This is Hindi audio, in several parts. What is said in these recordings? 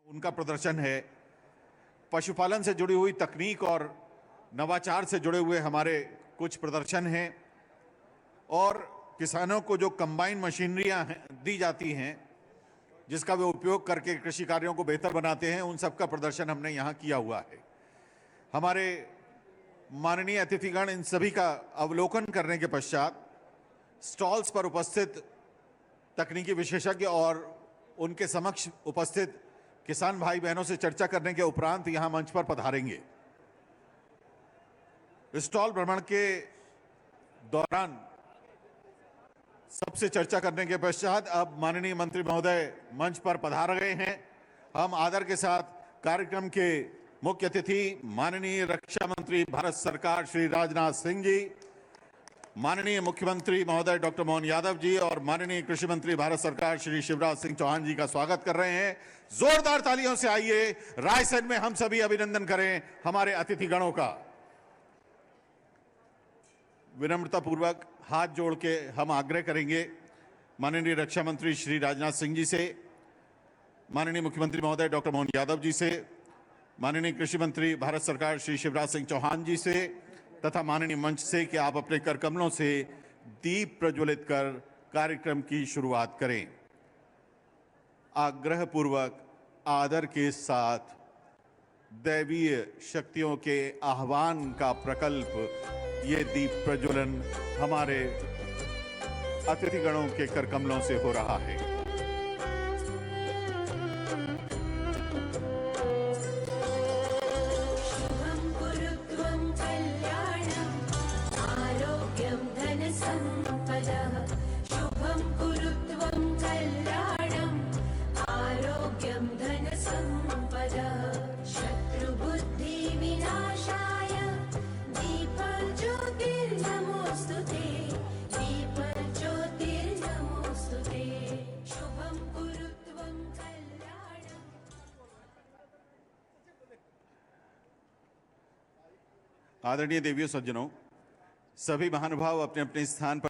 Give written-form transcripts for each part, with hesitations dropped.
उनका प्रदर्शन है। पशुपालन से जुड़ी हुई तकनीक और नवाचार से जुड़े हुए हमारे कुछ प्रदर्शन हैं और किसानों को जो कंबाइन मशीनरियां दी जाती हैं जिसका वे उपयोग करके कृषि कार्यों को बेहतर बनाते हैं, उन सब का प्रदर्शन हमने यहाँ किया हुआ है। हमारे माननीय अतिथिगण इन सभी का अवलोकन करने के पश्चात स्टॉल्स पर उपस्थित तकनीकी विशेषज्ञ और उनके समक्ष उपस्थित किसान भाई बहनों से चर्चा करने के उपरांत यहां मंच पर पधारेंगे। स्टॉल भ्रमण के दौरान सबसे चर्चा करने के पश्चात अब माननीय मंत्री महोदय मंच पर पधार गए हैं। हम आदर के साथ कार्यक्रम के मुख्य अतिथि माननीय रक्षा मंत्री भारत सरकार श्री राजनाथ सिंह जी, माननीय मुख्यमंत्री महोदय डॉक्टर मोहन यादव जी और माननीय कृषि मंत्री भारत सरकार श्री शिवराज सिंह चौहान जी का स्वागत कर रहे हैं। जोरदार तालियों से आइए रायसेन में हम सभी अभिनंदन करें हमारे अतिथिगणों का। विनम्रता पूर्वक हाथ जोड़ के हम आग्रह करेंगे माननीय रक्षा मंत्री श्री राजनाथ सिंह जी से, माननीय मुख्यमंत्री महोदय डॉक्टर मोहन यादव जी से, माननीय कृषि मंत्री भारत सरकार श्री शिवराज सिंह चौहान जी से तथा माननीय मंच से कि आप अपने कर कमलों से दीप प्रज्वलित कर कार्यक्रम की शुरुआत करें। आग्रह पूर्वक आदर के साथ दैवीय शक्तियों के आह्वान का प्रकल्प ये दीप प्रज्वलन हमारे अतिथिगणों के कर कमलों से हो रहा है। आदरणीय देवियों सज्जनों, सभी महानुभाव अपने अपने स्थान पर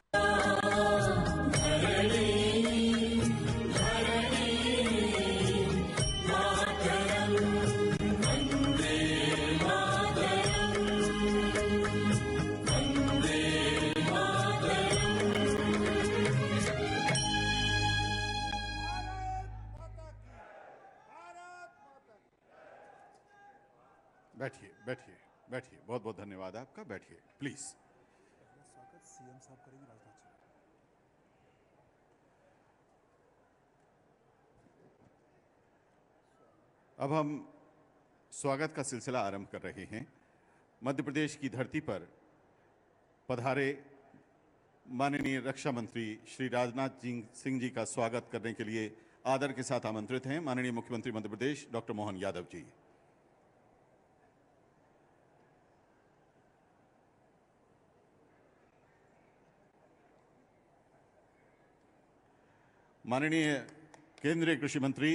बैठिए बैठिए बैठिए। बहुत बहुत धन्यवाद आपका। बैठिए प्लीज। स्वागत सीएम साहब करेंगे राजनाथ जी। अब हम स्वागत का सिलसिला आरंभ कर रहे हैं। मध्य प्रदेश की धरती पर पधारे माननीय रक्षा मंत्री श्री राजनाथ सिंह जी का स्वागत करने के लिए आदर के साथ आमंत्रित हैं माननीय मुख्यमंत्री मध्य प्रदेश डॉक्टर मोहन यादव जी। माननीय केंद्रीय कृषि मंत्री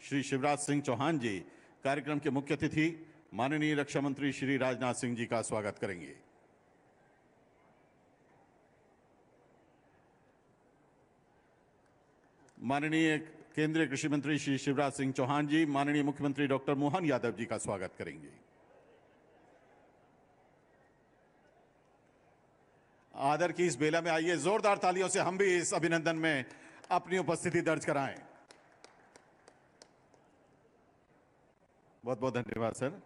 श्री शिवराज सिंह चौहान जी कार्यक्रम के मुख्य अतिथि माननीय रक्षा मंत्री श्री राजनाथ सिंह जी का स्वागत करेंगे। माननीय केंद्रीय कृषि मंत्री श्री शिवराज सिंह चौहान जी माननीय मुख्यमंत्री डॉक्टर मोहन यादव जी का स्वागत करेंगे। आदर की इस बेला में आइए जोरदार तालियों से हम भी इस अभिनंदन में अपनी उपस्थिति दर्ज कराएं। बहुत बहुत धन्यवाद सर।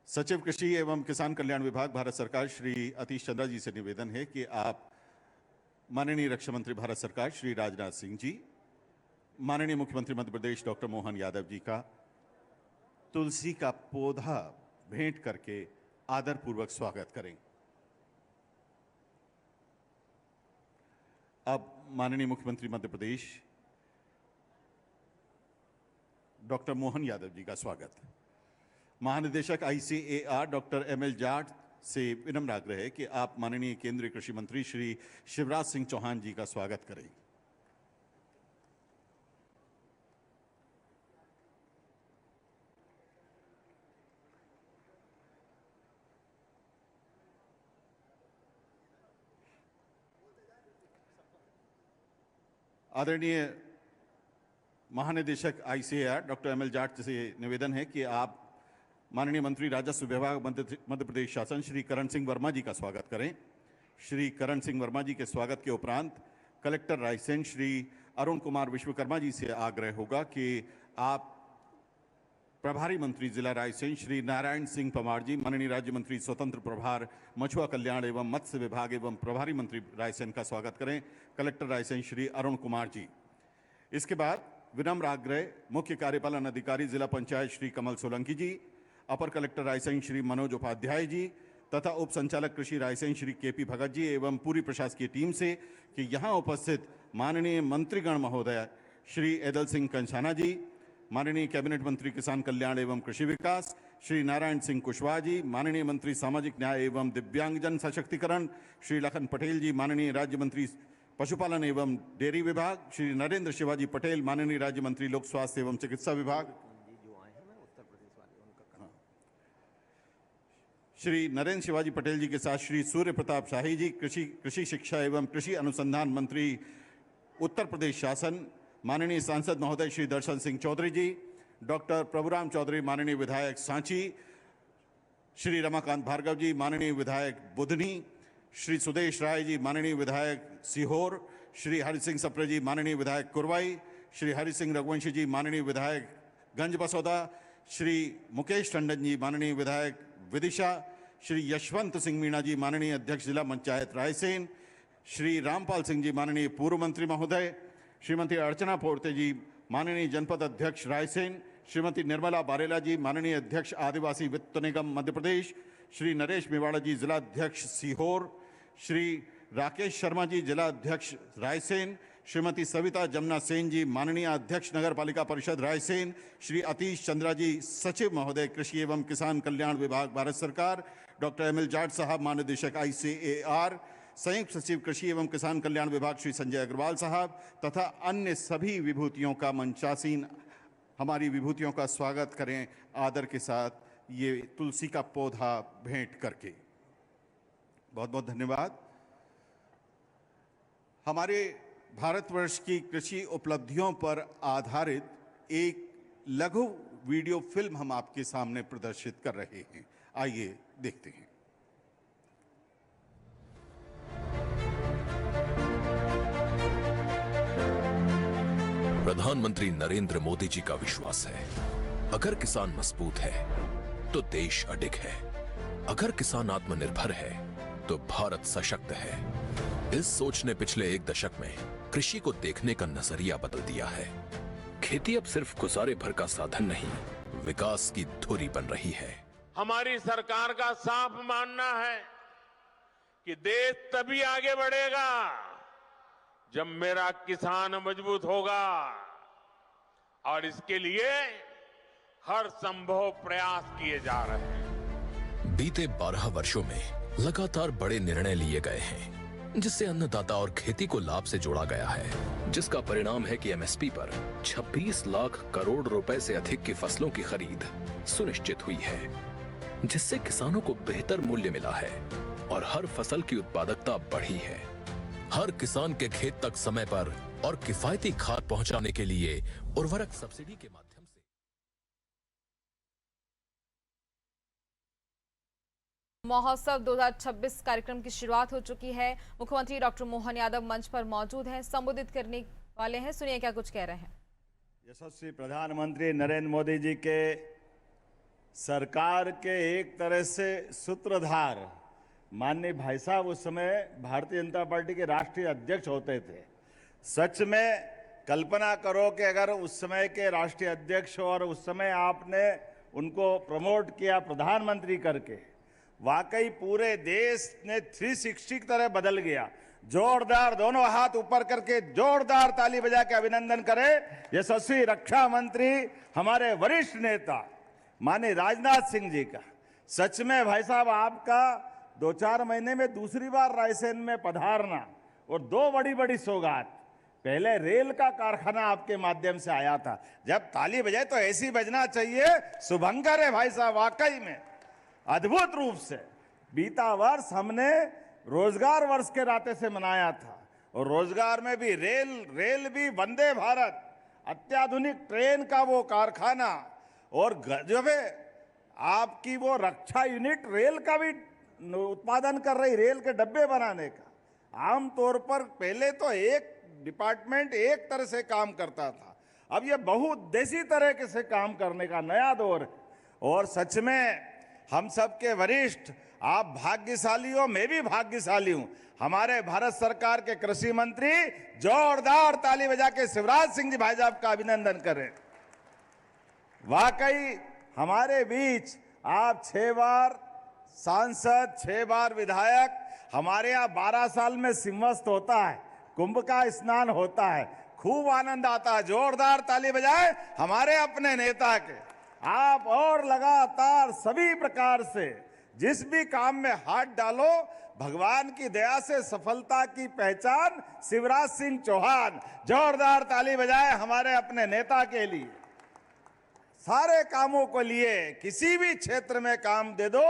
सचिव कृषि एवं किसान कल्याण विभाग भारत सरकार श्री अतीश चंद्रा जी से निवेदन है कि आप माननीय रक्षा मंत्री भारत सरकार श्री राजनाथ सिंह जी, माननीय मुख्यमंत्री मध्य प्रदेश डॉक्टर मोहन यादव जी का तुलसी का पौधा भेंट करके आदरपूर्वक स्वागत करें। अब माननीय मुख्यमंत्री मध्य प्रदेश डॉक्टर मोहन यादव जी का स्वागत। महानिदेशक ICAR डॉक्टर ML जाट से विनम्र आग्रह है कि आप माननीय केंद्रीय कृषि मंत्री श्री शिवराज सिंह चौहान जी का स्वागत करें। आदरणीय महानिदेशक आईसीएआर डॉक्टर एमएल जाट से निवेदन है कि आप माननीय मंत्री राजस्व विभाग मध्य प्रदेश शासन श्री करण सिंह वर्मा जी का स्वागत करें। श्री करण सिंह वर्मा जी के स्वागत के उपरांत कलेक्टर रायसेन श्री अरुण कुमार विश्वकर्मा जी से आग्रह होगा कि आप प्रभारी मंत्री जिला रायसेन श्री नारायण सिंह पवार जी, माननीय राज्य मंत्री स्वतंत्र प्रभार मछुआ कल्याण एवं मत्स्य विभाग एवं प्रभारी मंत्री रायसेन का स्वागत करें। कलेक्टर रायसेन श्री अरुण कुमार जी। इसके बाद विनम्र आग्रह मुख्य कार्यपालन अधिकारी जिला पंचायत श्री कमल सोलंकी जी, अपर कलेक्टर रायसेन श्री मनोज उपाध्याय जी तथा उप संचालक कृषि रायसेन श्री केपी भगत जी एवं पूरी प्रशासकीय टीम से कि यहाँ उपस्थित माननीय मंत्रीगण महोदय श्री एदल सिंह कंसाना जी, माननीय कैबिनेट मंत्री किसान कल्याण एवं कृषि विकास श्री नारायण सिंह कुशवाहा जी, माननीय मंत्री सामाजिक न्याय एवं दिव्यांगजन सशक्तिकरण श्री लखन पटेल जी, माननीय राज्य मंत्री पशुपालन एवं डेयरी विभाग श्री नरेंद्र शिवाजी पटेल, माननीय राज्य मंत्री लोक स्वास्थ्य एवं चिकित्सा विभाग श्री नरेंद्र शिवाजी पटेल जी के साथ श्री सूर्य प्रताप शाही जी, कृषि शिक्षा एवं कृषि अनुसंधान मंत्री उत्तर प्रदेश शासन, माननीय सांसद महोदय श्री दर्शन सिंह चौधरी जी, डॉक्टर प्रभुराम चौधरी माननीय विधायक सांची, श्री रमाकांत भार्गव जी माननीय विधायक बुधनी, श्री सुदेश राय जी माननीय विधायक सीहोर, श्री हरि सिंह सप्रे जी माननीय विधायक कुरवाई, श्री हरि सिंह रघुवंशी जी माननीय विधायक गंज बसौदा, श्री मुकेश टंडन जी माननीय विधायक विदिशा, श्री यशवंत सिंह मीणा जी माननीय अध्यक्ष जिला पंचायत रायसेन, श्री रामपाल सिंह जी माननीय पूर्व मंत्री महोदय, श्रीमती अर्चना पोर्ते जी माननीय जनपद अध्यक्ष रायसेन, श्रीमती निर्मला बारेला जी माननीय अध्यक्ष आदिवासी वित्त निगम मध्य प्रदेश, श्री नरेश मेवाड़ा जी जिला अध्यक्ष सीहोर, श्री राकेश शर्मा जी जिला अध्यक्ष रायसेन, श्रीमती सविता जमुना सेन जी माननीय अध्यक्ष नगर पालिका परिषद रायसेन, श्री अतीश चंद्रा जी सचिव महोदय कृषि एवं किसान कल्याण विभाग भारत सरकार, डॉक्टर एमएल जाट साहब महानिदेशक आईसीएआर, संयुक्त सचिव कृषि एवं किसान कल्याण विभाग श्री संजय अग्रवाल साहब तथा अन्य सभी विभूतियों का मंचासीन हमारी विभूतियों का स्वागत करें आदर के साथ ये तुलसी का पौधा भेंट करके। बहुत बहुत धन्यवाद। हमारे भारतवर्ष की कृषि उपलब्धियों पर आधारित एक लघु वीडियो फिल्म हम आपके सामने प्रदर्शित कर रहे हैं। आइए देखते हैं। प्रधानमंत्री नरेंद्र मोदी जी का विश्वास है, अगर किसान मजबूत है तो देश अडिग है, अगर किसान आत्मनिर्भर है तो भारत सशक्त है। इस सोच ने पिछले एक दशक में कृषि को देखने का नजरिया बदल दिया है। खेती अब सिर्फ गुजारे भर का साधन नहीं, विकास की धुरी बन रही है। हमारी सरकार का साफ मानना है कि देश तभी आगे बढ़ेगा जब मेरा किसान मजबूत होगा और इसके लिए हर संभव प्रयास किए जा रहे हैं। बीते 12 वर्षों में लगातार बड़े निर्णय लिए गए हैं जिससे अन्नदाता और खेती को लाभ से जोड़ा गया है, जिसका परिणाम है कि एमएसपी पर 26 लाख करोड़ रुपए से अधिक की फसलों की खरीद सुनिश्चित हुई है, जिससे किसानों को बेहतर मूल्य मिला है और हर फसल की उत्पादकता बढ़ी है। हर किसान के खेत तक समय पर और किफायती खाद पहुंचाने के लिए उर्वरक सब्सिडी के माध्यम से महोत्सव 2026 कार्यक्रम की शुरुआत हो चुकी है। मुख्यमंत्री डॉक्टर मोहन यादव मंच पर मौजूद हैं, संबोधित करने वाले हैं। सुनिए क्या कुछ कह रहे हैं। यशस्वी प्रधानमंत्री नरेंद्र मोदी जी के सरकार के एक तरह से सूत्रधार माननीय भाई साहब उस समय भारतीय जनता पार्टी के राष्ट्रीय अध्यक्ष होते थे। सच में कल्पना करो कि अगर उस समय के राष्ट्रीय अध्यक्ष और उस समय आपने उनको प्रमोट किया प्रधानमंत्री करके, वाकई पूरे देश ने 360 की तरह बदल गया। जोरदार दोनों हाथ ऊपर करके जोरदार ताली बजा के अभिनंदन करें यशस्वी रक्षा मंत्री हमारे वरिष्ठ नेता माननीय राजनाथ सिंह जी का। सच में भाई साहब आपका 2-4 महीने में दूसरी बार रायसेन में पधारना और 2 बड़ी बड़ी सौगात। पहले रेल का कारखाना आपके माध्यम से आया था, जब ताली बजाए तो ऐसी बजना चाहिए। शुभंकर है भाई साहब, वाकई में अद्भुत रूप से। बीता वर्ष हमने रोजगार वर्ष के नाते से मनाया था और रोजगार में भी रेल भी वंदे भारत अत्याधुनिक ट्रेन का वो कारखाना और गजब है आपकी वो रक्षा यूनिट रेल का भी उत्पादन कर रही, रेल के डब्बे बनाने का। आमतौर पर पहले तो एक डिपार्टमेंट एक तरह से काम करता था, अब ये बहुउद्देशीय तरीके से काम करने का नया दौर है। और सच में हम सबके वरिष्ठ, आप भाग्यशाली हो, मैं भी भाग्यशाली हूं। हमारे भारत सरकार के कृषि मंत्री, जोरदार ताली बजा के शिवराज सिंह जी भाई साहब का अभिनंदन करें। वाकई हमारे बीच आप 6 बार सांसद, 6 बार विधायक, हमारे यहाँ 12 साल में सिंहस्थ होता है, कुंभ का स्नान होता है, खूब आनंद आता है। जोरदार ताली बजाए हमारे अपने नेता के। आप और लगातार सभी प्रकार से जिस भी काम में हाथ डालो, भगवान की दया से सफलता की पहचान शिवराज सिंह चौहान। जोरदार ताली बजाए हमारे अपने नेता के लिए। सारे कामों को लिए किसी भी क्षेत्र में काम दे दो,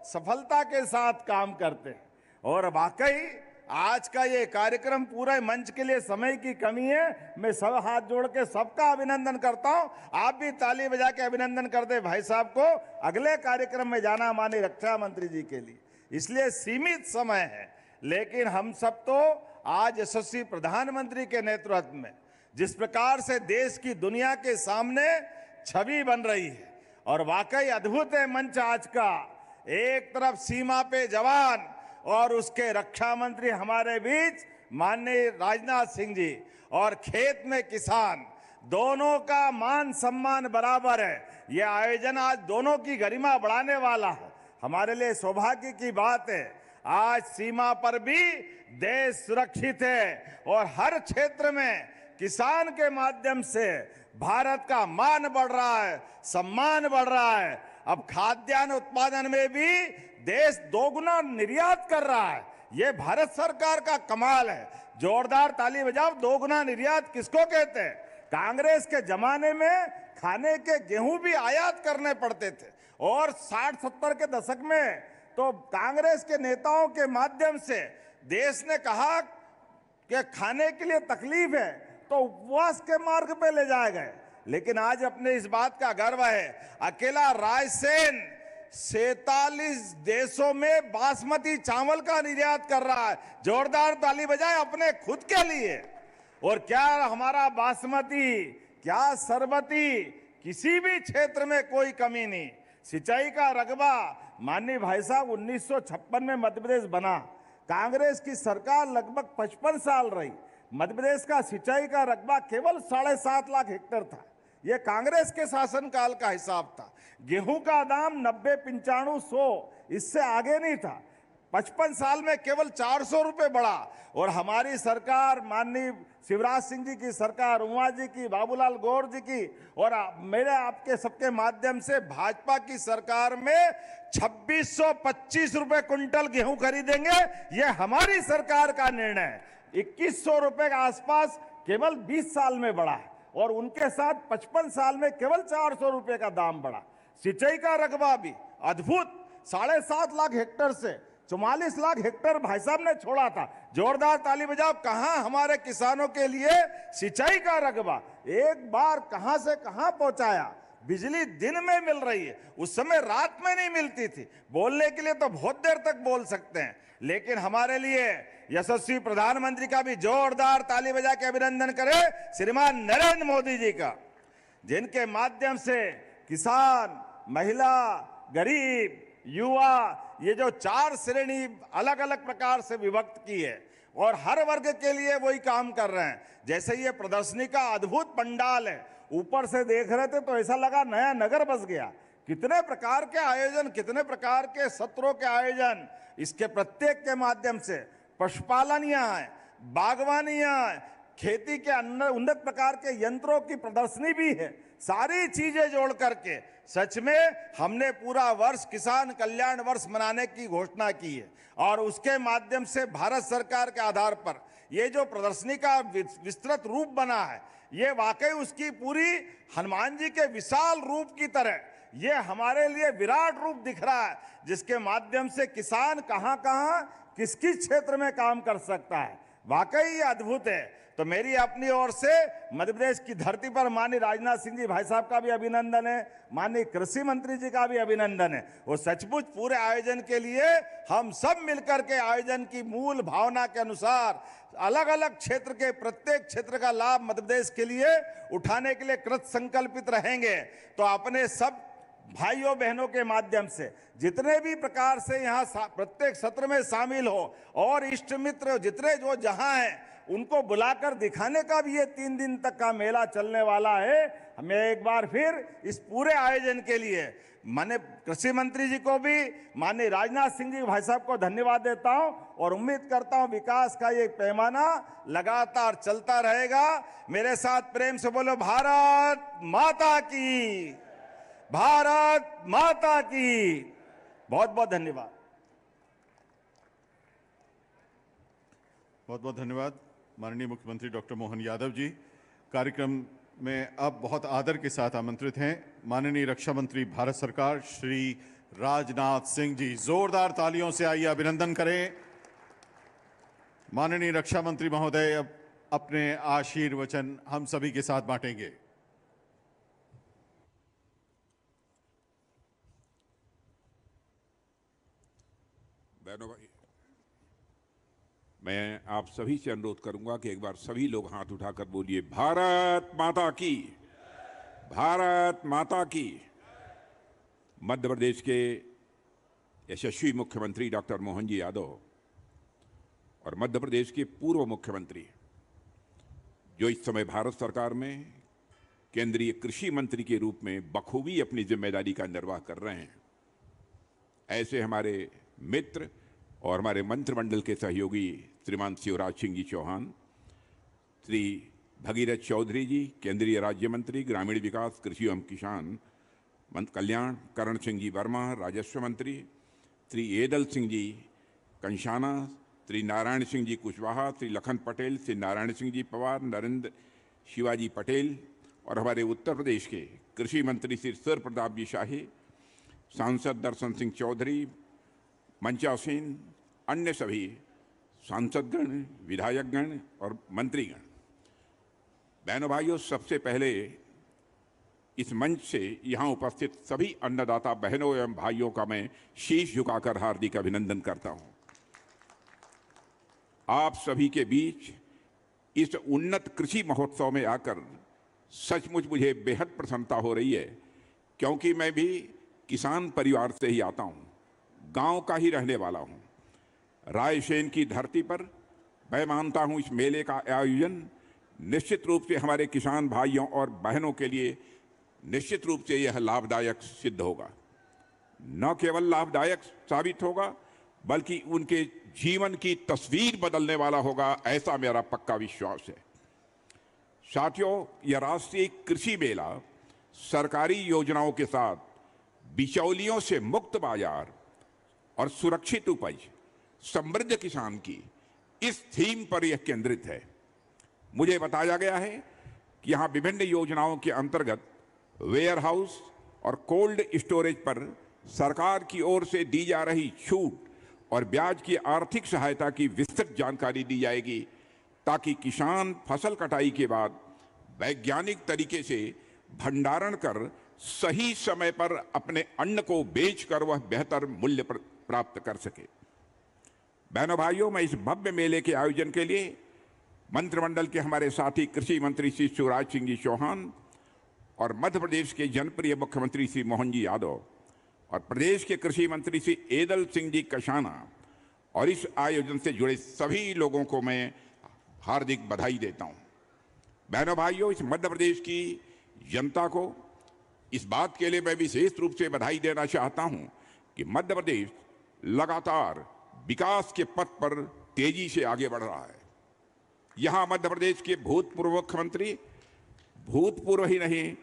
सफलता के साथ काम करते हैं। और वाकई आज का ये कार्यक्रम पूरे मंच के लिए समय की कमी है, मैं सब हाथ जोड़ के सबका अभिनंदन करता हूं। आप भी ताली बजा के अभिनंदन कर दे भाई साहब को अगले कार्यक्रम में जाना, माननीय रक्षा मंत्री जी के लिए। इसलिए सीमित समय है, लेकिन हम सब तो आज यशस्वी प्रधानमंत्री के नेतृत्व में जिस प्रकार से देश की दुनिया के सामने छवि बन रही है, और वाकई अद्भुत है मंच आज का। एक तरफ सीमा पे जवान और उसके रक्षा मंत्री हमारे बीच माननीय राजनाथ सिंह जी, और खेत में किसान, दोनों का मान सम्मान बराबर है। यह आयोजन आज दोनों की गरिमा बढ़ाने वाला है। हमारे लिए सौभाग्य की बात है, आज सीमा पर भी देश सुरक्षित है और हर क्षेत्र में किसान के माध्यम से भारत का मान बढ़ रहा है, सम्मान बढ़ रहा है। अब खाद्यान्न उत्पादन में भी देश दोगुना निर्यात कर रहा है। ये भारत सरकार का कमाल है। जोरदार ताली बजाओ। दोगुना निर्यात किसको कहते हैं? कांग्रेस के जमाने में खाने के गेहूं भी आयात करने पड़ते थे, और 60-70 के दशक में तो कांग्रेस के नेताओं के माध्यम से देश ने कहा कि खाने के लिए तकलीफ है तो उपवास के मार्ग पे ले जाए गए। लेकिन आज अपने इस बात का गर्व है, अकेला रायसेन 47 देशों में बासमती चावल का निर्यात कर रहा है। जोरदार ताली बजाए अपने खुद के लिए। और क्या हमारा बासमती, क्या सरबती, किसी भी क्षेत्र में कोई कमी नहीं। सिंचाई का रकबा, माननीय भाई साहब 1956 में मध्य प्रदेश बना, कांग्रेस की सरकार लगभग 55 साल रही। मध्य प्रदेश का सिंचाई का रकबा केवल 7.5 लाख हेक्टेयर था। यह कांग्रेस के शासनकाल का हिसाब था। गेहूं का दाम 90-95-100, इससे आगे नहीं था। 55 साल में केवल 400 रुपए बढ़ा। और हमारी सरकार, माननीय शिवराज सिंह जी की सरकार, उमा जी की, बाबूलाल गौर जी की, और मेरे आपके सबके माध्यम से भाजपा की सरकार में 2625 रुपए क्विंटल गेहूं खरीदेंगे। यह हमारी सरकार का निर्णय है। 2100 रुपए के आसपास केवल 20 साल में बढ़ा है, और उनके साथ 55 साल में केवल 400 रुपए का दाम बढ़ा। सिंचाई का रकबा भी अद्भुत, 7.5 लाख हेक्टेयर से 44 लाख हेक्टेयर भाई साहब ने छोड़ा था। जोरदार ताली बजाओ। कहां हमारे किसानों के लिए सिंचाई का रकबा एक बार कहां से कहां पहुंचाया। बिजली दिन में मिल रही है, उस समय रात में नहीं मिलती थी। बोलने के लिए तो बहुत देर तक बोल सकते हैं, लेकिन हमारे लिए यशस्वी प्रधानमंत्री का भी जोरदार ताली बजा के अभिनंदन करें श्रीमान नरेंद्र मोदी जी का, जिनके माध्यम से किसान, महिला, गरीब, युवा, ये जो 4 श्रेणी अलग अलग प्रकार से विभक्त की है, और हर वर्ग के लिए वही काम कर रहे हैं। जैसे ये प्रदर्शनी का अद्भुत पंडाल है, ऊपर से देख रहे थे तो ऐसा लगा नया नगर बस गया। कितने प्रकार के आयोजन, कितने प्रकार के सत्रों के आयोजन, इसके प्रत्येक के माध्यम से पशुपालन यहाँ है, बागवानी यहाँ है, खेती के उन्नत प्रकार के यंत्रों की प्रदर्शनी भी है। सारी चीजें जोड़ करके सच में हमने पूरा वर्ष किसान कल्याण वर्ष मनाने की घोषणा की है, और उसके माध्यम से भारत सरकार के आधार पर ये जो प्रदर्शनी का विस्तृत रूप बना है, ये वाकई उसकी पूरी हनुमान जी के विशाल रूप की तरह ये हमारे लिए विराट रूप दिख रहा है, जिसके माध्यम से किसान कहां कहां किस किस क्षेत्र में काम कर सकता है। वाकई ये अद्भुत है। तो मेरी अपनी ओर से मध्य प्रदेश की धरती पर माननीय राजनाथ सिंह जी भाई साहब का भी अभिनंदन है, माननीय कृषि मंत्री जी का भी अभिनंदन है। वो सचमुच पूरे आयोजन के लिए हम सब मिलकर के आयोजन की मूल भावना के अनुसार अलग अलग क्षेत्र के प्रत्येक क्षेत्र का लाभ मध्य प्रदेश के लिए उठाने के लिए कृत संकल्पित रहेंगे। तो अपने सब भाइयों बहनों के माध्यम से जितने भी प्रकार से यहाँ प्रत्येक सत्र में शामिल हो और इष्ट मित्र जितने जो जहां हैं उनको बुलाकर दिखाने का भी ये 3 दिन तक का मेला चलने वाला है। मैं एक बार फिर इस पूरे आयोजन के लिए माननीय कृषि मंत्री जी को भी, माननीय राजनाथ सिंह जी भाई साहब को धन्यवाद देता हूं और उम्मीद करता हूं विकास का ये पैमाना लगातार चलता रहेगा। मेरे साथ प्रेम से बोलो भारत माता की, भारत माता की। बहुत बहुत धन्यवाद। बहुत बहुत धन्यवाद माननीय मुख्यमंत्री डॉक्टर मोहन यादव जी। कार्यक्रम में अब बहुत आदर के साथ आमंत्रित हैं माननीय रक्षा मंत्री भारत सरकार श्री राजनाथ सिंह जी। जोरदार तालियों से आइए अभिनंदन करें। माननीय रक्षा मंत्री महोदय अब अपने आशीर्वचन हम सभी के साथ बांटेंगे। बहनों भाई, मैं आप सभी से अनुरोध करूंगा कि एक बार सभी लोग हाथ उठाकर बोलिए भारत माता की, भारत माता की। मध्य प्रदेश के यशस्वी मुख्यमंत्री डॉक्टर मोहन जी यादव और मध्य प्रदेश के पूर्व मुख्यमंत्री जो इस समय भारत सरकार में केंद्रीय कृषि मंत्री के रूप में बखूबी अपनी जिम्मेदारी का निर्वाह कर रहे हैं, ऐसे हमारे मित्र और हमारे मंत्रिमंडल के सहयोगी श्रीमान शिवराज सिंह जी चौहान, श्री भगीरथ चौधरी जी केंद्रीय राज्य मंत्री ग्रामीण विकास कृषि एवं किसान कल्याण, करण सिंह जी वर्मा राजस्व मंत्री, श्री एदल सिंह जी कंशाना, श्री नारायण सिंह जी कुशवाहा, श्री लखन पटेल, श्री नारायण सिंह जी पवार, नरेंद्र शिवाजी पटेल और हमारे उत्तर प्रदेश के कृषि मंत्री श्री सर प्रताप जी शाही, सांसद दर्शन सिंह चौधरी, मंचासीन, अन्य सभी सांसदगण, विधायकगण और मंत्रीगण, बहनों भाइयों, सबसे पहले इस मंच से यहाँ उपस्थित सभी अन्नदाता बहनों एवं भाइयों का मैं शीश झुकाकर हार्दिक अभिनंदन करता हूँ। आप सभी के बीच इस उन्नत कृषि महोत्सव में आकर सचमुच मुझे बेहद प्रसन्नता हो रही है, क्योंकि मैं भी किसान परिवार से ही आता हूँ, गांव का ही रहने वाला हूँ। रायसेन की धरती पर मैं मानता हूँ इस मेले का आयोजन निश्चित रूप से हमारे किसान भाइयों और बहनों के लिए निश्चित रूप से यह लाभदायक सिद्ध होगा। न केवल लाभदायक साबित होगा बल्कि उनके जीवन की तस्वीर बदलने वाला होगा, ऐसा मेरा पक्का विश्वास है। साथियों, यह राष्ट्रीय कृषि मेला सरकारी योजनाओं के साथ बिचौलियों से मुक्त बाजार और सुरक्षित उपज, समृद्ध किसान की इस थीम पर यह केंद्रित है। मुझे बताया गया है कि यहाँ विभिन्न योजनाओं के अंतर्गत वेयर हाउस और कोल्ड स्टोरेज पर सरकार की ओर से दी जा रही छूट और ब्याज की आर्थिक सहायता की विस्तृत जानकारी दी जाएगी, ताकि किसान फसल कटाई के बाद वैज्ञानिक तरीके से भंडारण कर सही समय पर अपने अन्न को बेचकर वह बेहतर मूल्य प्राप्त कर सके। बहनों भाइयों, मैं इस भव्य मेले के आयोजन के लिए मंत्रिमंडल के हमारे साथी कृषि मंत्री श्री शिवराज सिंह जी चौहान और मध्य प्रदेश के जनप्रिय मुख्यमंत्री श्री मोहन जी यादव और प्रदेश के कृषि मंत्री श्री एदल सिंह जी कशाना और इस आयोजन से जुड़े सभी लोगों को मैं हार्दिक बधाई देता हूं। बहनों भाइयों, इस मध्य प्रदेश की जनता को इस बात के लिए मैं विशेष रूप से बधाई देना चाहता हूं कि मध्य प्रदेश लगातार विकास के पथ पर तेजी से आगे बढ़ रहा है। यहां मध्य प्रदेश के भूतपूर्व मुख्यमंत्री, भूतपूर्व ही नहीं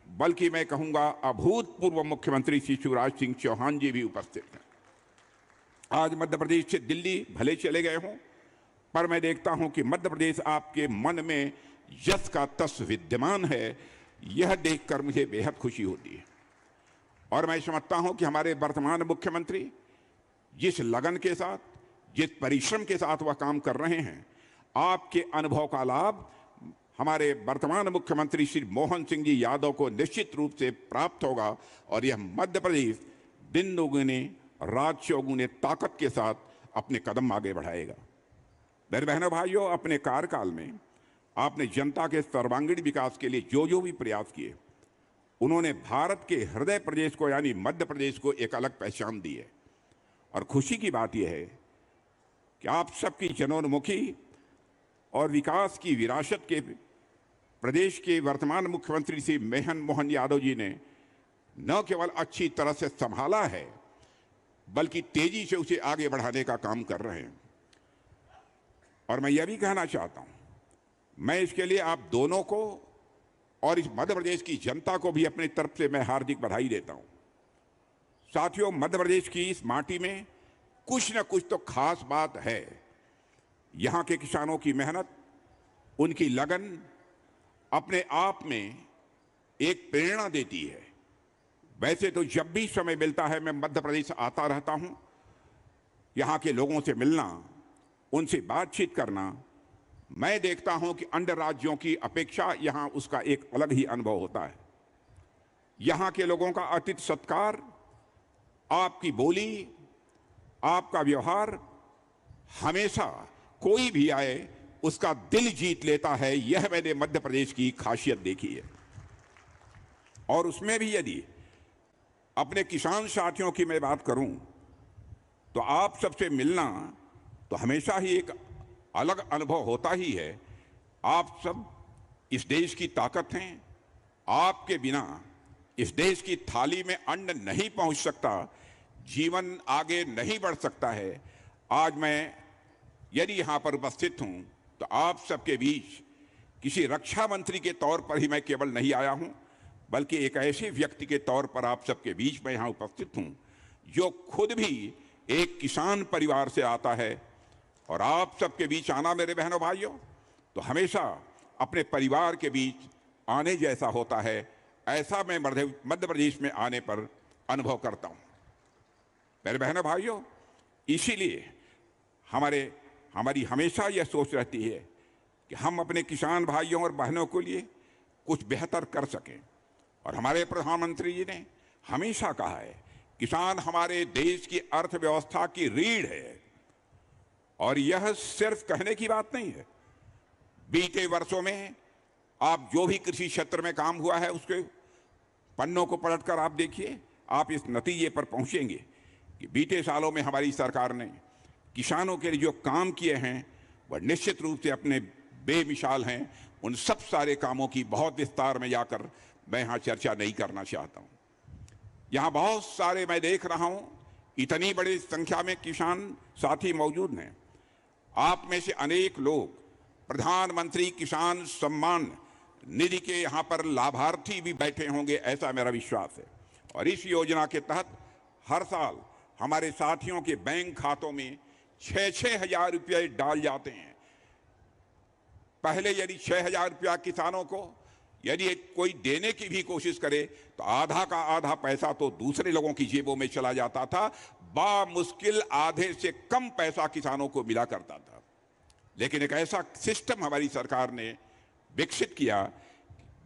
बल्कि मैं कहूंगा अभूतपूर्व मुख्यमंत्री श्री शिवराज सिंह चौहान जी भी उपस्थित हैं। आज मध्य प्रदेश से दिल्ली भले चले गए हों, पर मैं देखता हूं कि मध्य प्रदेश आपके मन में यश का तस विद्यमान है। यह देखकर मुझे बेहद खुशी होती है और मैं समझता हूं कि हमारे वर्तमान मुख्यमंत्री जिस लगन के साथ, जिस परिश्रम के साथ वह काम कर रहे हैं, आपके अनुभव का लाभ हमारे वर्तमान मुख्यमंत्री श्री मोहन सिंह जी यादव को निश्चित रूप से प्राप्त होगा और यह मध्य प्रदेश दिन दोगुने रात चौगुने ताकत के साथ अपने कदम आगे बढ़ाएगा। मेरे बहनों भाइयों, अपने कार्यकाल में आपने जनता के सर्वांगीण विकास के लिए जो जो भी प्रयास किए, उन्होंने भारत के हृदय प्रदेश को यानी मध्य प्रदेश को एक अलग पहचान दी है। और खुशी की बात यह है कि आप सबकी जनोन्मुखी और विकास की विरासत के प्रदेश के वर्तमान मुख्यमंत्री श्री मोहन यादव जी ने न केवल अच्छी तरह से संभाला है, बल्कि तेजी से उसे आगे बढ़ाने का काम कर रहे हैं। और मैं यह भी कहना चाहता हूं, मैं इसके लिए आप दोनों को और इस मध्य प्रदेश की जनता को भी अपनी तरफ से मैं हार्दिक बधाई देता हूं। साथियों, मध्य प्रदेश की इस माटी में कुछ न कुछ तो खास बात है। यहां के किसानों की मेहनत, उनकी लगन अपने आप में एक प्रेरणा देती है। वैसे तो जब भी समय मिलता है मैं मध्य प्रदेश आता रहता हूं। यहां के लोगों से मिलना, उनसे बातचीत करना, मैं देखता हूं कि अन्य राज्यों की अपेक्षा यहां उसका एक अलग ही अनुभव होता है। यहां के लोगों का अतिथि सत्कार, आपकी बोली, आपका व्यवहार हमेशा कोई भी आए उसका दिल जीत लेता है। यह मैंने मध्य प्रदेश की खासियत देखी है। और उसमें भी यदि अपने किसान साथियों की मैं बात करूं तो आप सबसे मिलना तो हमेशा ही एक अलग अनुभव होता ही है। आप सब इस देश की ताकत हैं। आपके बिना इस देश की थाली में अन्न नहीं पहुंच सकता, जीवन आगे नहीं बढ़ सकता है। आज मैं यदि यहां पर उपस्थित हूं तो आप सबके बीच किसी रक्षा मंत्री के तौर पर ही मैं केवल नहीं आया हूं, बल्कि एक ऐसे व्यक्ति के तौर पर आप सबके बीच में यहां उपस्थित हूं जो खुद भी एक किसान परिवार से आता है। और आप सबके बीच आना मेरे बहनों भाइयों तो हमेशा अपने परिवार के बीच आने जैसा होता है। ऐसा मैं मध्य प्रदेश में आने पर अनुभव करता हूं। मेरे बहनों भाइयों, इसीलिए हमारी हमेशा यह सोच रहती है कि हम अपने किसान भाइयों और बहनों के लिए कुछ बेहतर कर सकें। और हमारे प्रधानमंत्री जी ने हमेशा कहा है, किसान हमारे देश की अर्थव्यवस्था की रीढ़ है। और यह सिर्फ कहने की बात नहीं है। बीते वर्षों में आप जो भी कृषि क्षेत्र में काम हुआ है उसके पन्नों को पलटकर आप देखिए, आप इस नतीजे पर पहुंचेंगे कि बीते सालों में हमारी सरकार ने किसानों के लिए जो काम किए हैं वह निश्चित रूप से अपने बेमिसाल हैं। उन सब सारे कामों की बहुत विस्तार में जाकर मैं यहाँ चर्चा नहीं करना चाहता हूँ। यहाँ बहुत सारे मैं देख रहा हूँ, इतनी बड़ी संख्या में किसान साथी मौजूद हैं। आप में से अनेक लोग प्रधानमंत्री किसान सम्मान निधि के यहाँ पर लाभार्थी भी बैठे होंगे, ऐसा मेरा विश्वास है। और इस योजना के तहत हर साल हमारे साथियों के बैंक खातों में 6-6 हजार रुपये डाल जाते हैं। पहले यदि 6,000 रुपया किसानों को यदि कोई देने की भी कोशिश करे तो आधा का आधा पैसा तो दूसरे लोगों की जेबों में चला जाता था। बामुश्किल आधे से कम पैसा किसानों को मिला करता था। लेकिन एक ऐसा सिस्टम हमारी सरकार ने विकसित किया,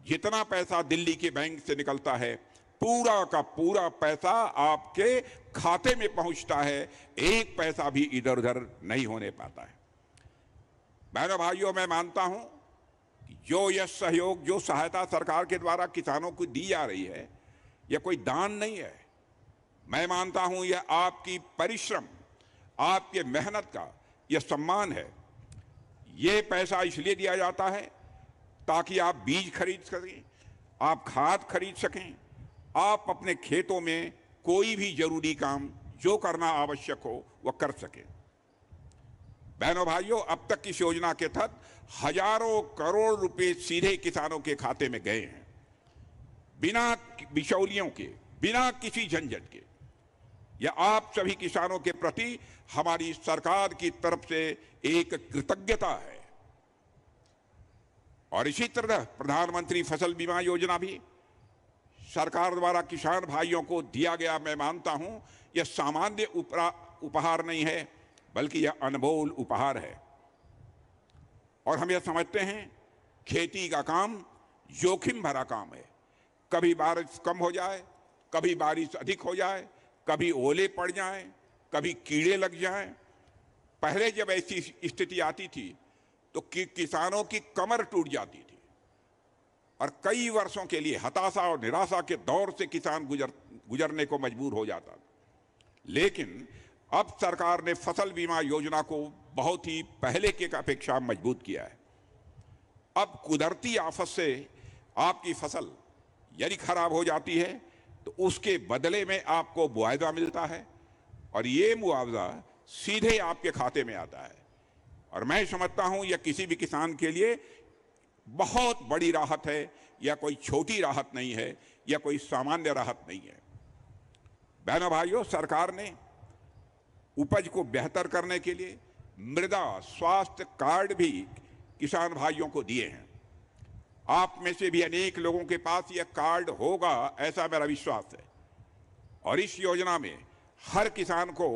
जितना पैसा दिल्ली के बैंक से निकलता है पूरा का पूरा पैसा आपके खाते में पहुंचता है। एक पैसा भी इधर उधर नहीं होने पाता है। बहनों भाइयों, मैं मानता हूं कि जो यह सहयोग, जो सहायता सरकार के द्वारा किसानों को दी जा रही है, यह कोई दान नहीं है। मैं मानता हूं यह आपकी परिश्रम, आपके मेहनत का यह सम्मान है। यह पैसा इसलिए दिया जाता है ताकि आप बीज खरीद सकें, आप खाद खरीद सकें, आप अपने खेतों में कोई भी जरूरी काम जो करना आवश्यक हो वह कर सकें। बहनों भाइयों, अब तक इस योजना के तहत हजारों करोड़ रुपए सीधे किसानों के खाते में गए हैं, बिना बिचौलियों के, बिना किसी झंझट के। यह आप सभी किसानों के प्रति हमारी सरकार की तरफ से एक कृतज्ञता है। और इसी तरह प्रधानमंत्री फसल बीमा योजना भी सरकार द्वारा किसान भाइयों को दिया गया, मैं मानता हूं यह सामान्य उपहार नहीं है, बल्कि यह अनमोल उपहार है। और हम यह समझते हैं खेती का काम जोखिम भरा काम है। कभी बारिश कम हो जाए, कभी बारिश अधिक हो जाए, कभी ओले पड़ जाएं, कभी कीड़े लग जाएं। पहले जब ऐसी स्थिति आती थी तो किसानों की कमर टूट जाती थी और कई वर्षों के लिए हताशा और निराशा के दौर से किसान गुजरने को मजबूर हो जाता था। लेकिन अब सरकार ने फसल बीमा योजना को बहुत ही पहले के अपेक्षा मजबूत किया है। अब कुदरती आफत से आपकी फसल यदि खराब हो जाती है तो उसके बदले में आपको मुआवजा मिलता है और ये मुआवजा सीधे आपके खाते में आता है। और मैं समझता हूं यह किसी भी किसान के लिए बहुत बड़ी राहत है, या कोई छोटी राहत नहीं है, या कोई सामान्य राहत नहीं है। बहनों भाइयों, सरकार ने उपज को बेहतर करने के लिए मृदा स्वास्थ्य कार्ड भी किसान भाइयों को दिए हैं। आप में से भी अनेक लोगों के पास यह कार्ड होगा, ऐसा मेरा विश्वास है। और इस योजना में हर किसान को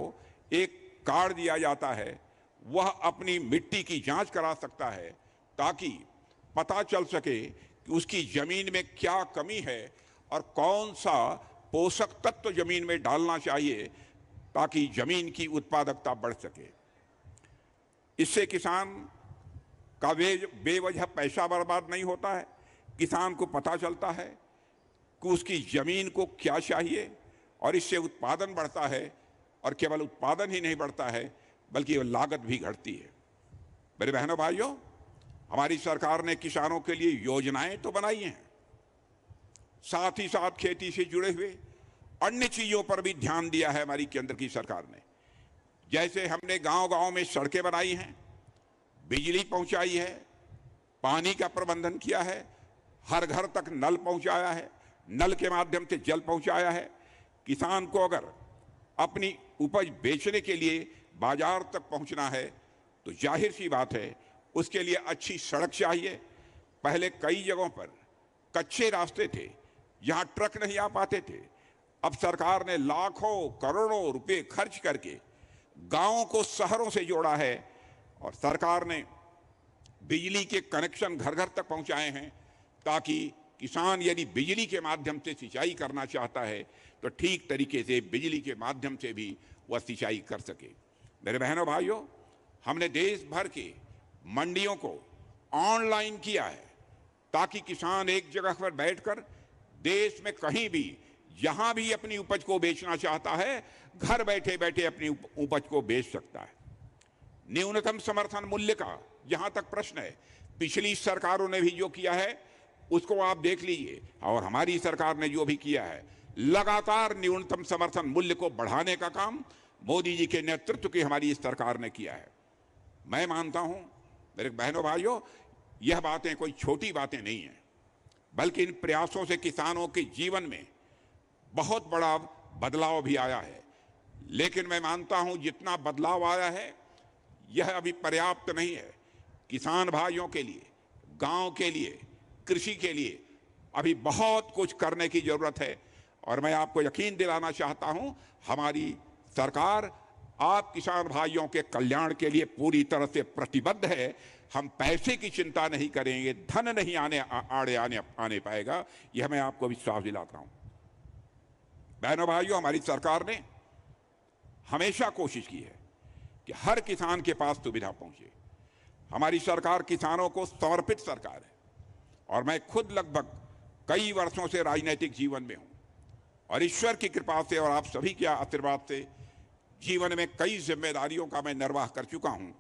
एक कार्ड दिया जाता है। वह अपनी मिट्टी की जांच करा सकता है ताकि पता चल सके कि उसकी जमीन में क्या कमी है और कौन सा पोषक तत्व जमीन में डालना चाहिए ताकि जमीन की उत्पादकता बढ़ सके। इससे किसान का बेवजह पैसा बर्बाद नहीं होता है। किसान को पता चलता है कि उसकी जमीन को क्या चाहिए और इससे उत्पादन बढ़ता है, और केवल उत्पादन ही नहीं बढ़ता है बल्कि लागत भी घटती है। मेरे बहनों भाइयों, हमारी सरकार ने किसानों के लिए योजनाएं तो बनाई हैं, साथ ही साथ खेती से जुड़े हुए अन्य चीजों पर भी ध्यान दिया है हमारी केंद्र की सरकार ने। जैसे हमने गांव-गांव में सड़कें बनाई हैं, बिजली पहुंचाई है, पानी का प्रबंधन किया है, हर घर तक नल पहुंचाया है, नल के माध्यम से जल पहुंचाया है। किसान को अगर अपनी उपज बेचने के लिए बाजार तक पहुंचना है तो जाहिर सी बात है उसके लिए अच्छी सड़क चाहिए। पहले कई जगहों पर कच्चे रास्ते थे, जहां ट्रक नहीं आ पाते थे। अब सरकार ने लाखों करोड़ों रुपए खर्च करके गांवों को शहरों से जोड़ा है और सरकार ने बिजली के कनेक्शन घर घर तक पहुंचाए हैं ताकि किसान यदि बिजली के माध्यम से सिंचाई करना चाहता है तो ठीक तरीके से बिजली के माध्यम से भी वह सिंचाई कर सके। मेरे बहनों भाइयों, हमने देश भर के मंडियों को ऑनलाइन किया है ताकि किसान एक जगह पर बैठकर देश में कहीं भी जहां भी अपनी उपज को बेचना चाहता है, घर बैठे बैठे अपनी उपज को बेच सकता है। न्यूनतम समर्थन मूल्य का जहां तक प्रश्न है, पिछली सरकारों ने भी जो किया है उसको आप देख लीजिए, और हमारी सरकार ने जो भी किया है, लगातार न्यूनतम समर्थन मूल्य को बढ़ाने का काम मोदी जी के नेतृत्व की हमारी इस सरकार ने किया है। मैं मानता हूं मेरे बहनों भाइयों, यह बातें कोई छोटी बातें नहीं हैं, बल्कि इन प्रयासों से किसानों के जीवन में बहुत बड़ा बदलाव भी आया है। लेकिन मैं मानता हूं जितना बदलाव आया है यह अभी पर्याप्त नहीं है। किसान भाइयों के लिए, गांव के लिए, कृषि के लिए अभी बहुत कुछ करने की जरूरत है। और मैं आपको यकीन दिलाना चाहता हूं, हमारी सरकार आप किसान भाइयों के कल्याण के लिए पूरी तरह से प्रतिबद्ध है। हम पैसे की चिंता नहीं करेंगे, धन नहीं आने पाएगा, यह मैं आपको विश्वास दिलाता हूं। बहनों भाइयों, हमारी सरकार ने हमेशा कोशिश की है कि हर किसान के पास सुविधा पहुंचे। हमारी सरकार किसानों को समर्पित सरकार है और मैं खुद लगभग कई वर्षों से राजनीतिक जीवन में हूं और ईश्वर की कृपा से और आप सभी के आशीर्वाद से जीवन में कई जिम्मेदारियों का मैं निर्वाह कर चुका हूं।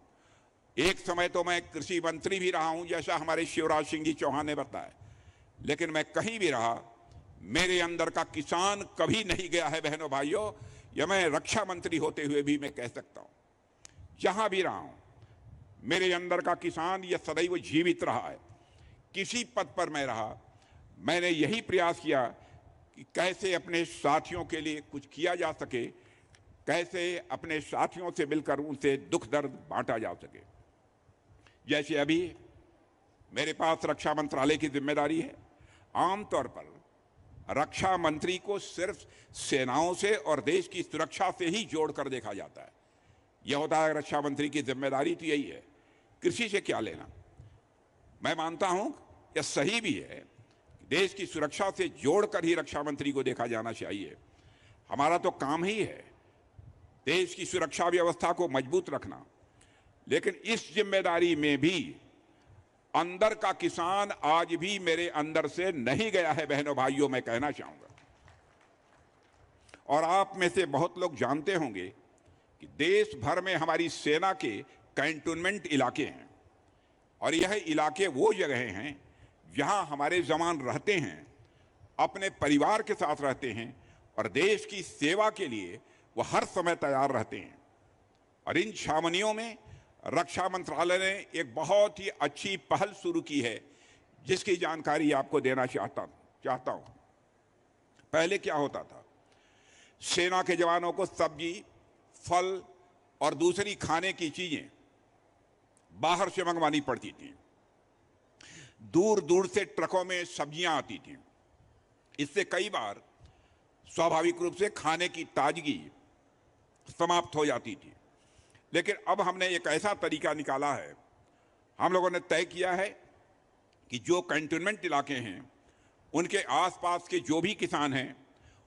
एक समय तो मैं कृषि मंत्री भी रहा हूं, जैसा हमारे शिवराज सिंह जी चौहान ने बताया, लेकिन मैं कहीं भी रहा, मेरे अंदर का किसान कभी नहीं गया है। बहनों भाइयों, यह मैं रक्षा मंत्री होते हुए भी मैं कह सकता हूं, जहां भी रहा हूं मेरे अंदर का किसान यह सदैव जीवित रहा है। किसी पद पर मैं रहा, मैंने यही प्रयास किया कि कैसे अपने साथियों के लिए कुछ किया जा सके, कैसे अपने साथियों से मिलकर उनसे दुख दर्द बांटा जा सके। जैसे अभी मेरे पास रक्षा मंत्रालय की जिम्मेदारी है। आमतौर पर रक्षा मंत्री को सिर्फ सेनाओं से और देश की सुरक्षा से ही जोड़कर देखा जाता है। यह होता है रक्षा मंत्री की जिम्मेदारी तो यही है, कृषि से क्या लेना। मैं मानता हूं यह सही भी है, देश की सुरक्षा से जोड़कर ही रक्षा मंत्री को देखा जाना चाहिए। हमारा तो काम ही है देश की सुरक्षा व्यवस्था को मजबूत रखना, लेकिन इस जिम्मेदारी में भी अंदर का किसान आज भी मेरे अंदर से नहीं गया है, बहनों भाइयों, मैं कहना चाहूंगा। और आप में से बहुत लोग जानते होंगे कि देश भर में हमारी सेना के कैंटोनमेंट इलाके हैं, और यह इलाके वो जगह हैं जहां हमारे जवान रहते हैं, अपने परिवार के साथ रहते हैं और देश की सेवा के लिए वो हर समय तैयार रहते हैं। और इन छावनियों में रक्षा मंत्रालय ने एक बहुत ही अच्छी पहल शुरू की है, जिसकी जानकारी आपको देना चाहता हूं। पहले क्या होता था, सेना के जवानों को सब्जी, फल और दूसरी खाने की चीजें बाहर से मंगवानी पड़ती थी। दूर दूर से ट्रकों में सब्जियां आती थीं। इससे कई बार स्वाभाविक रूप से खाने की ताजगी समाप्त हो जाती थी। लेकिन अब हमने एक ऐसा तरीका निकाला है, हम लोगों ने तय किया है कि जो कैंटोनमेंट इलाके हैं उनके आसपास के जो भी किसान हैं,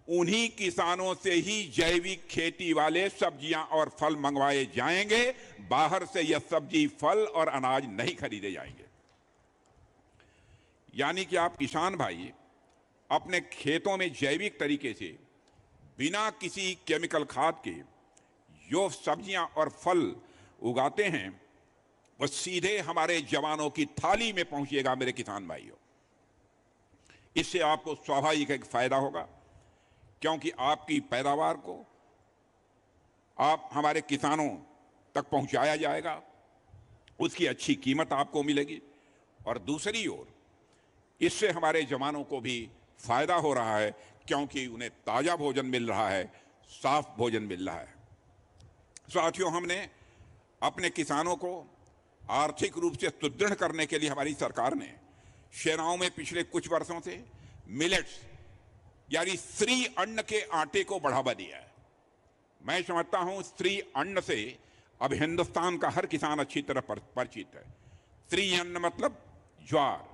उन्हीं किसानों से ही जैविक खेती वाले सब्जियां और फल मंगवाए जाएंगे। बाहर से यह सब्जी, फल और अनाज नहीं खरीदे जाएंगे। यानी कि आप किसान भाई अपने खेतों में जैविक तरीके से बिना किसी केमिकल खाद के जो सब्जियां और फल उगाते हैं, वो सीधे हमारे जवानों की थाली में पहुंचेगा। मेरे किसान भाइयों, इससे आपको स्वाभाविक एक फायदा होगा, क्योंकि आपकी पैदावार को आप हमारे किसानों तक पहुंचाया जाएगा, उसकी अच्छी कीमत आपको मिलेगी। और दूसरी ओर इससे हमारे जवानों को भी फायदा हो रहा है, क्योंकि उन्हें ताजा भोजन मिल रहा है, साफ भोजन मिल रहा है। साथियों, हमने अपने किसानों को आर्थिक रूप से सुदृढ़ करने के लिए हमारी सरकार ने सेनाओं में पिछले कुछ वर्षों से मिलेट्स यानी श्री अन्न के आटे को बढ़ावा दिया है। मैं समझता हूं श्री अन्न से अब हिंदुस्तान का हर किसान अच्छी तरह परिचित है। श्री अन्न मतलब ज्वार,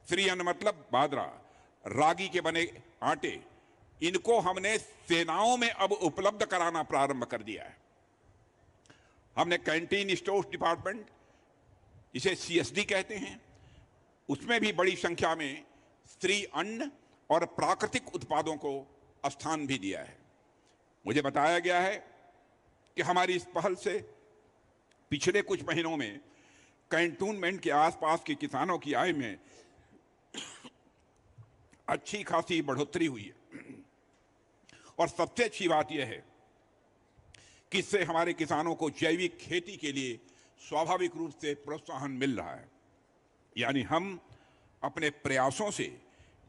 श्री अन्न मतलब बाजरा, रागी के बने आटे, इनको हमने सेनाओं में अब उपलब्ध कराना प्रारंभ कर दिया है। हमने कैंटीन स्टोर्स डिपार्टमेंट, इसे सीएसडी कहते हैं, उसमें भी बड़ी संख्या में श्री अन्न और प्राकृतिक उत्पादों को स्थान भी दिया है। मुझे बताया गया है कि हमारी इस पहल से पिछले कुछ महीनों में कैंटोनमेंट के आसपास के किसानों की आय में अच्छी खासी बढ़ोतरी हुई है। और सबसे अच्छी बात यह है कि इससे हमारे किसानों को जैविक खेती के लिए स्वाभाविक रूप से प्रोत्साहन मिल रहा है। यानी हम अपने प्रयासों से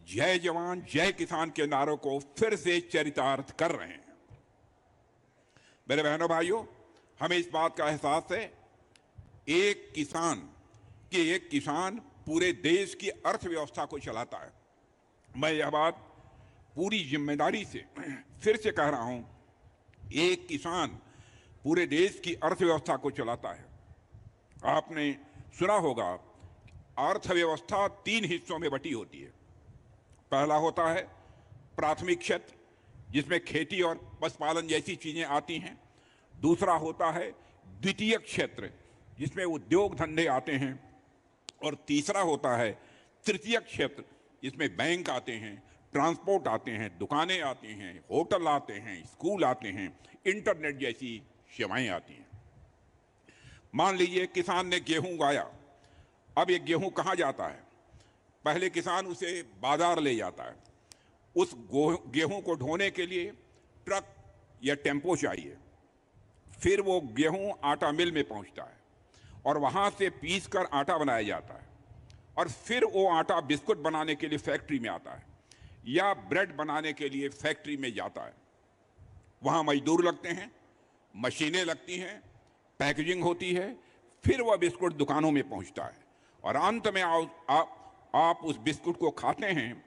जय जवान जय किसान के नारों को फिर से चरितार्थ कर रहे हैं। मेरे बहनों भाइयों, हमें इस बात का एहसास है एक किसान पूरे देश की अर्थव्यवस्था को चलाता है। मैं यह बात पूरी जिम्मेदारी से फिर से कह रहा हूं, एक किसान पूरे देश की अर्थव्यवस्था को चलाता है। आपने सुना होगा, अर्थव्यवस्था 3 हिस्सों में बटी होती है। पहला होता है प्राथमिक क्षेत्र, जिसमें खेती और पशुपालन जैसी चीजें आती हैं। दूसरा होता है द्वितीयक क्षेत्र, जिसमें उद्योग धंधे आते हैं। और तीसरा होता है तृतीयक क्षेत्र, जिसमें बैंक आते हैं, ट्रांसपोर्ट आते हैं, दुकानें आती हैं, होटल आते हैं, स्कूल आते हैं, इंटरनेट जैसी सेवाएं आती हैं। मान लीजिए किसान ने गेहूं उगाया। अब ये गेहूं कहाँ जाता है? पहले किसान उसे बाजार ले जाता है। उस गेहूं को ढोने के लिए ट्रक या टेम्पो चाहिए। फिर वो गेहूं आटा मिल में पहुंचता है और वहां से पीस कर आटा बनाया जाता है। और फिर वो आटा बिस्कुट बनाने के लिए फैक्ट्री में आता है या ब्रेड बनाने के लिए फैक्ट्री में जाता है। वहां मजदूर लगते हैं, मशीनें लगती हैं, पैकेजिंग होती है, फिर वह बिस्कुट दुकानों में पहुंचता है और अंत में आप उस बिस्कुट को खाते हैं।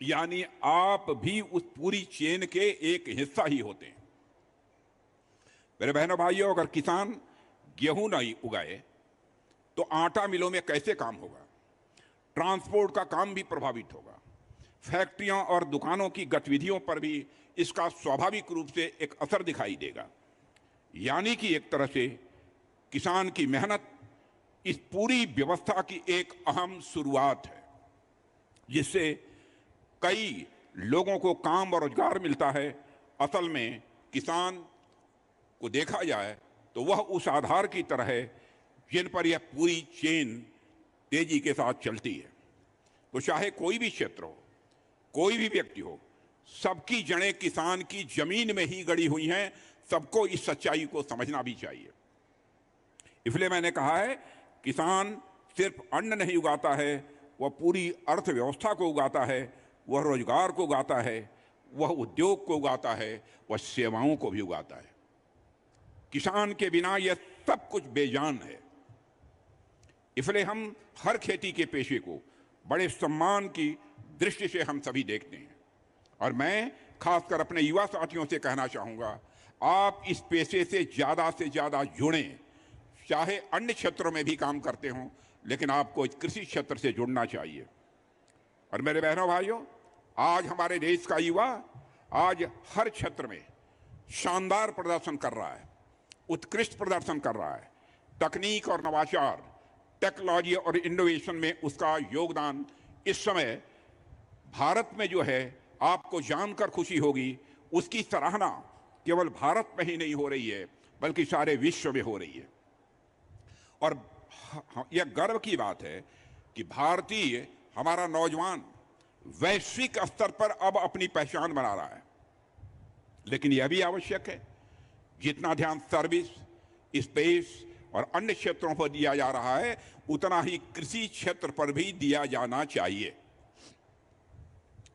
यानी आप भी उस पूरी चेन के एक हिस्सा ही होते हैं। मेरे बहनों भाइयों, अगर किसान गेहूं नहीं उगाए तो आटा मिलों में कैसे काम होगा? ट्रांसपोर्ट का काम भी प्रभावित होगा, फैक्ट्रियों और दुकानों की गतिविधियों पर भी इसका स्वाभाविक रूप से एक असर दिखाई देगा। यानी कि एक तरह से किसान की मेहनत इस पूरी व्यवस्था की एक अहम शुरुआत है, जिससे कई लोगों को काम और रोजगार मिलता है। असल में किसान को देखा जाए तो वह उस आधार की तरह है जिन पर यह पूरी चेन तेजी के साथ चलती है। तो चाहे कोई भी क्षेत्र हो, कोई भी व्यक्ति हो, सबकी जड़ें किसान की जमीन में ही गड़ी हुई हैं। सबको इस सच्चाई को समझना भी चाहिए। इसलिए मैंने कहा है, किसान सिर्फ अन्न नहीं उगाता है, वह पूरी अर्थव्यवस्था को उगाता है, वह रोजगार को उगाता है, वह उद्योग को उगाता है, वह सेवाओं को भी उगाता है। किसान के बिना यह सब कुछ बेजान है। इसलिए हम हर खेती के पेशे को बड़े सम्मान की दृष्टि से हम सभी देखते हैं। और मैं खासकर अपने युवा साथियों से कहना चाहूँगा, आप इस पेशे से ज़्यादा जुड़ें। चाहे अन्य क्षेत्रों में भी काम करते हों, लेकिन आपको इस कृषि क्षेत्र से जुड़ना चाहिए। और मेरे बहनों भाइयों, आज हमारे देश का युवा आज हर क्षेत्र में शानदार प्रदर्शन कर रहा है, उत्कृष्ट प्रदर्शन कर रहा है। तकनीक और नवाचार, टेक्नोलॉजी और इनोवेशन में उसका योगदान इस समय भारत में जो है, आपको जानकर खुशी होगी, उसकी सराहना केवल भारत में ही नहीं हो रही है, बल्कि सारे विश्व में हो रही है। और यह गर्व की बात है कि भारतीय हमारा नौजवान वैश्विक स्तर पर अब अपनी पहचान बना रहा है। लेकिन यह भी आवश्यक है, जितना ध्यान सर्विस, स्पेस और अन्य क्षेत्रों पर दिया जा रहा है, उतना ही कृषि क्षेत्र पर भी दिया जाना चाहिए।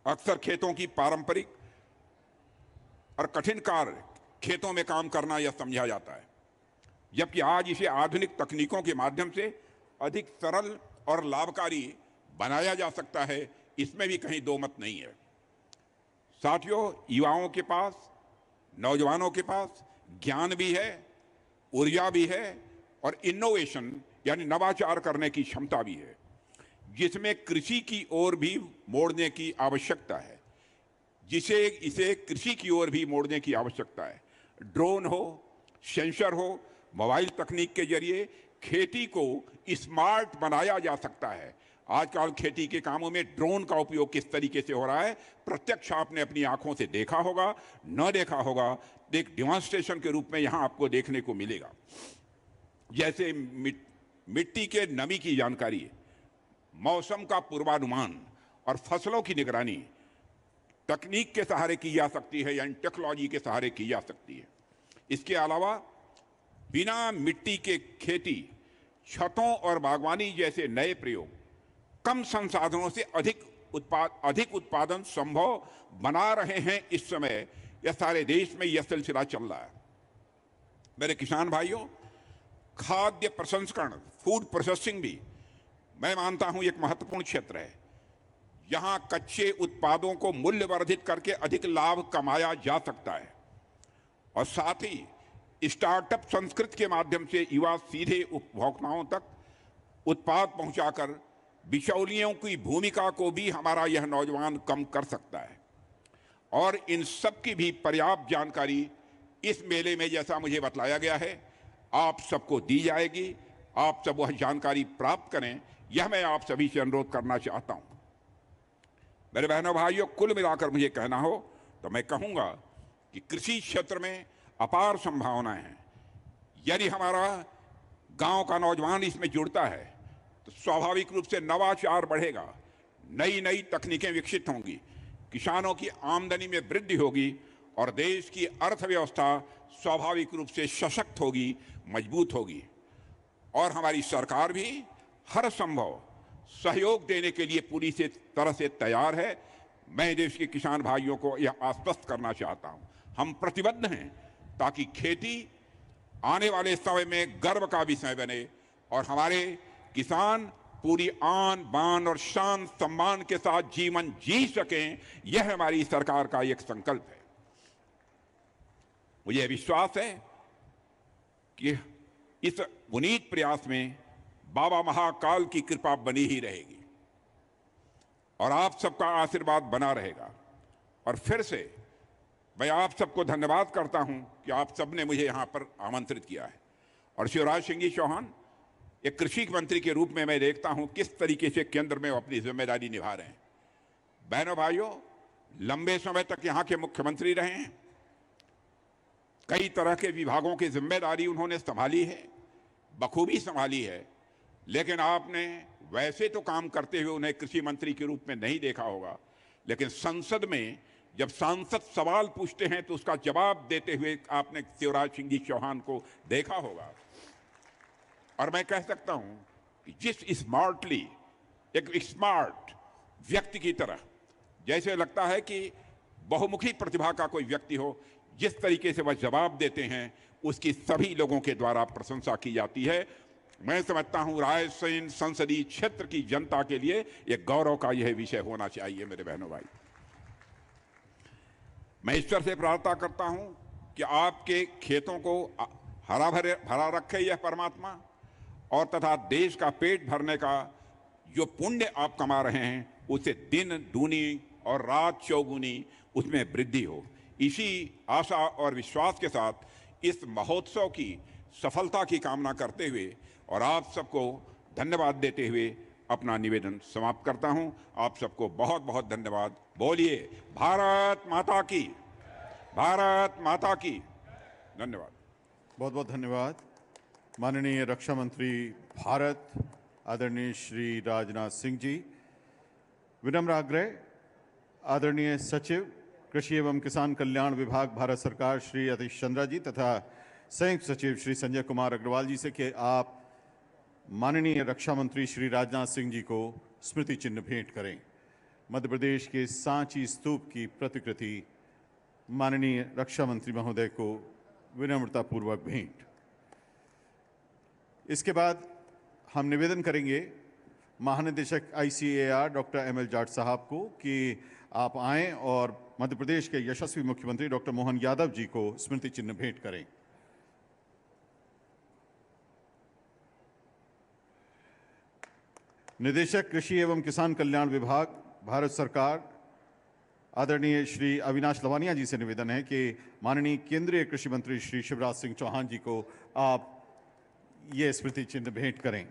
अक्सर खेतों की पारंपरिक और कठिन कार्य खेतों में काम करना यह समझा जाता है, जबकि आज इसे आधुनिक तकनीकों के माध्यम से अधिक सरल और लाभकारी बनाया जा सकता है। इसमें भी कहीं दो मत नहीं है। साथियों, युवाओं के पास, नौजवानों के पास ज्ञान भी है, ऊर्जा भी है और इनोवेशन यानी नवाचार करने की क्षमता भी है, जिसमें कृषि की ओर भी मोड़ने की आवश्यकता है, इसे कृषि की ओर भी मोड़ने की आवश्यकता है। ड्रोन हो, सेंसर हो, मोबाइल तकनीक के जरिए खेती को स्मार्ट बनाया जा सकता है। आजकल खेती के कामों में ड्रोन का उपयोग किस तरीके से हो रहा है, प्रत्यक्ष आपने अपनी आंखों से देखा होगा, न देखा होगा, एक डेमोन्स्ट्रेशन के रूप में यहां आपको देखने को मिलेगा। जैसे मिट्टी के नमी की जानकारी, मौसम का पूर्वानुमान और फसलों की निगरानी तकनीक के सहारे की जा सकती है, यानी टेक्नोलॉजी के सहारे की जा सकती है। इसके अलावा बिना मिट्टी के खेती, छतों और बागवानी जैसे नए प्रयोग कम संसाधनों से अधिक उत्पादन संभव बना रहे हैं। इस समय यह सारे देश में यह सिलसिला चल रहा है। मेरे किसान भाइयों, खाद्य प्रसंस्करण, फूड प्रोसेसिंग भी मैं मानता हूं एक महत्वपूर्ण क्षेत्र है। यहां कच्चे उत्पादों को मूल्यवर्धित करके अधिक लाभ कमाया जा सकता है और साथ ही स्टार्टअप संस्कृति के माध्यम से युवा सीधे उपभोक्ताओं तक उत्पाद पहुंचाकर बिचौलियों की भूमिका को भी हमारा यह नौजवान कम कर सकता है। और इन सब की भी पर्याप्त जानकारी इस मेले में, जैसा मुझे बतलाया गया है, आप सबको दी जाएगी। आप सब वह जानकारी प्राप्त करें, यह मैं आप सभी से अनुरोध करना चाहता हूं। मेरे बहनों भाइयों, कुल मिलाकर मुझे कहना हो तो मैं कहूंगा कि कृषि क्षेत्र में अपार संभावनाएं हैं। यदि हमारा गांव का नौजवान इसमें जुड़ता है तो स्वाभाविक रूप से नवाचार बढ़ेगा, नई नई तकनीकें विकसित होंगी, किसानों की आमदनी में वृद्धि होगी और देश की अर्थव्यवस्था स्वाभाविक रूप से सशक्त होगी, मजबूत होगी। और हमारी सरकार भी हर संभव सहयोग देने के लिए पूरी तरह से तैयार है। मैं देश के किसान भाइयों को यह आश्वस्त करना चाहता हूं, हम प्रतिबद्ध हैं ताकि खेती आने वाले समय में गर्व का विषय बने और हमारे किसान पूरी आन बान और शान सम्मान के साथ जीवन जी सकें। यह हमारी सरकार का एक संकल्प है। मुझे विश्वास है कि इस पुनीत प्रयास में बाबा महाकाल की कृपा बनी ही रहेगी। और आप सबका आशीर्वाद बना रहेगा। और फिर से मैं आप सबको धन्यवाद करता हूं कि आप सबने मुझे यहां पर आमंत्रित किया है। और शिवराज सिंह जी चौहान एक कृषि मंत्री के रूप में मैं देखता हूं किस तरीके से केंद्र में वो अपनी जिम्मेदारी निभा रहे हैं। बहनों भाइयों, लंबे समय तक यहां के मुख्यमंत्री रहे हैं, कई तरह के विभागों की जिम्मेदारी उन्होंने संभाली है, बखूबी संभाली है, लेकिन आपने वैसे तो काम करते हुए उन्हें कृषि मंत्री के रूप में नहीं देखा होगा, लेकिन संसद में जब सांसद सवाल पूछते हैं तो उसका जवाब देते हुए आपने शिवराज सिंह जी चौहान को देखा होगा। और मैं कह सकता हूं कि जिस स्मार्टली, एक स्मार्ट व्यक्ति की तरह, जैसे लगता है कि बहुमुखी प्रतिभा का कोई व्यक्ति हो, जिस तरीके से वह जवाब देते हैं उसकी सभी लोगों के द्वारा प्रशंसा की जाती है। मैं समझता हूं रायसेन संसदीय क्षेत्र की जनता के लिए यह गौरव का यह विषय होना चाहिए। मेरे बहनों भाई, मैं ईश्वर से प्रार्थना करता हूं कि आपके खेतों को हरा रखे यह परमात्मा, और तथा देश का पेट भरने का जो पुण्य आप कमा रहे हैं उसे दिन दूनी और रात चौगुनी उसमें वृद्धि हो। इसी आशा और विश्वास के साथ इस महोत्सव की सफलता की कामना करते हुए और आप सबको धन्यवाद देते हुए अपना निवेदन समाप्त करता हूं। आप सबको बहुत बहुत धन्यवाद। बोलिए भारत माता की, भारत माता की। धन्यवाद। बहुत बहुत धन्यवाद। माननीय रक्षा मंत्री भारत आदरणीय श्री राजनाथ सिंह जी। विनम्र आग्रह आदरणीय सचिव कृषि एवं किसान कल्याण विभाग भारत सरकार श्री अतीश चंद्रा जी तथा संयुक्त सचिव श्री संजय कुमार अग्रवाल जी से कि आप माननीय रक्षा मंत्री श्री राजनाथ सिंह जी को स्मृति चिन्ह भेंट करें। मध्य प्रदेश के सांची स्तूप की प्रतिकृति माननीय रक्षा मंत्री महोदय को विनम्रतापूर्वक भेंट। इसके बाद हम निवेदन करेंगे महानिदेशक ICAR डॉक्टर ML जाट साहब को कि आप आएं और मध्य प्रदेश के यशस्वी मुख्यमंत्री डॉक्टर मोहन यादव जी को स्मृति चिन्ह भेंट करें। निदेशक कृषि एवं किसान कल्याण विभाग भारत सरकार आदरणीय श्री अविनाश लवानिया जी से निवेदन है कि माननीय केंद्रीय कृषि मंत्री श्री शिवराज सिंह चौहान जी को आप ये स्मृति चिन्ह भेंट करें।